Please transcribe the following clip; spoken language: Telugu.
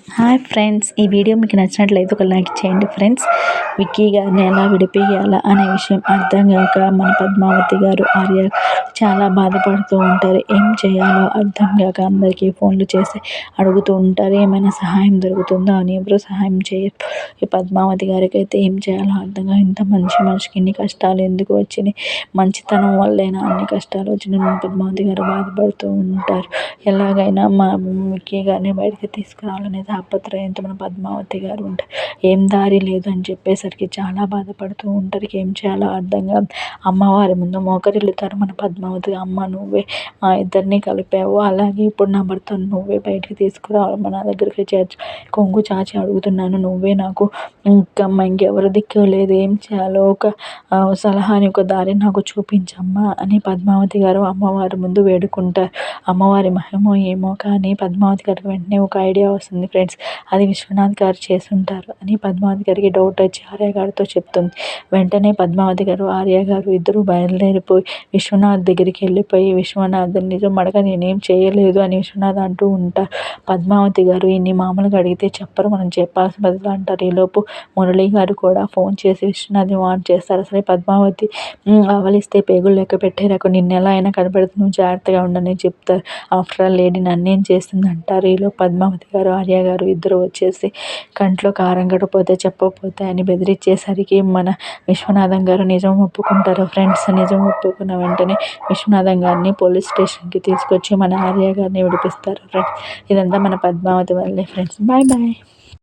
హాయ్ ఫ్రెండ్స్, ఈ వీడియో మీకు నచ్చినట్లయితే ఒక లైక్ చేయండి ఫ్రెండ్స్. విక్కీ గారిని ఎలా విడిపియాలా అనే విషయం అర్థం కాక మన పద్మావతి గారు ఆర్య చాలా బాధపడుతూ ఉంటారు. ఏం చేయాలో అర్థం కాక అందరికీ ఫోన్లు చేసి అడుగుతూ ఉంటారు, ఏమైనా సహాయం దొరుకుతుందా అని. ఎవరు సహాయం చేయరు. ఈ పద్మావతి గారికి అయితే ఏం చేయాలో అర్థం కాక, ఇంత మంచి మనిషికి ఇన్ని కష్టాలు ఎందుకు వచ్చినాయి, మంచితనం వల్లైనా అన్ని కష్టాలు వచ్చినాయి. మన పద్మావతి గారు బాధపడుతూ ఉంటారు. ఎలాగైనా మా విక్కీ గారిని బయటికి తీసుకురావాలనే తాపత్రయంతో మన పద్మావతి గారు ఉంటారు. ఏం దారి లేదు అని చెప్పేసరికి చాలా బాధపడుతూ ఉంటారు. ఏం చేయాలో అర్థం కాదు. అమ్మవారి ముందు మోకరిల్లుతారు మన పద్మావతి. అమ్మ, నువ్వే మా ఇద్దరిని కలిపావు, అలాగే ఇప్పుడు నా భర్తను నువ్వే బయటికి తీసుకురావాలి, మన దగ్గరికి చేర్చు, కొంగు చాచి అడుగుతున్నాను, నువ్వే నాకు ఇంకెవరు దిక్కు లేదు, ఏం చేయాలో ఒక సలహాని, ఒక దారి నాకు చూపించమ్మా అని పద్మావతి గారు అమ్మవారి ముందు వేడుకుంటారు. అమ్మవారి మహిమో ఏమో కానీ పద్మావతి గారికి వెంటనే ఒక ఐడియా వస్తుంది ఫ్రెండ్స్. అది విశ్వనాథ్ గారు చేసుంటారు అని పద్మావతి గారికి డౌట్ వచ్చి ఆర్య గారితో చెప్తుంది. వెంటనే పద్మావతి గారు, ఆర్య గారు ఇద్దరు బయలుదేరిపోయి విశ్వనాథ్ దగ్గరికి వెళ్ళిపోయి, విశ్వనాథ్ నిజం అడగ, నేనేం చేయలేదు అని విశ్వనాథ్ అంటూ ఉంటారు. పద్మావతి గారు ఇన్ని మామూలుగా అడిగితే చెప్పరు, మనం చెప్పాల్సిన బదులు అంటారు. ఈలోపు మురళి గారు కూడా ఫోన్ చేసి విశ్వనాథ్ని వార్న్ చేస్తారు. అసలు పద్మావతి ఆవలిస్తే పేగులు లెక్క పెట్టే రకం, నిన్ను ఎలా అయినా కనబడుతూ నువ్వు జాగ్రత్తగా ఉండని చెప్తారు. ఆఫ్టర్ ఆల్ లేడీ నన్నేం చేస్తుంది అంటారు. ఈలో పద్మావతి గారు, ఆర్య గారు ఇద్దరు వచ్చేసి కంట్లో కారం గడపోతే చెప్పకపోతే అని బెదిరించేసరికి మన విశ్వనాథం గారు నిజం ఒప్పుకుంటారు ఫ్రెండ్స్. నిజం ఒప్పుకున్న వెంటనే విశ్వనాథం గారిని పోలీస్ స్టేషన్కి తీసుకొచ్చి మన ఆర్య గారిని విడిపిస్తారు ఫ్రెండ్స్. ఇదంతా మన పద్మావతి వల్లే ఫ్రెండ్స్. Bye bye.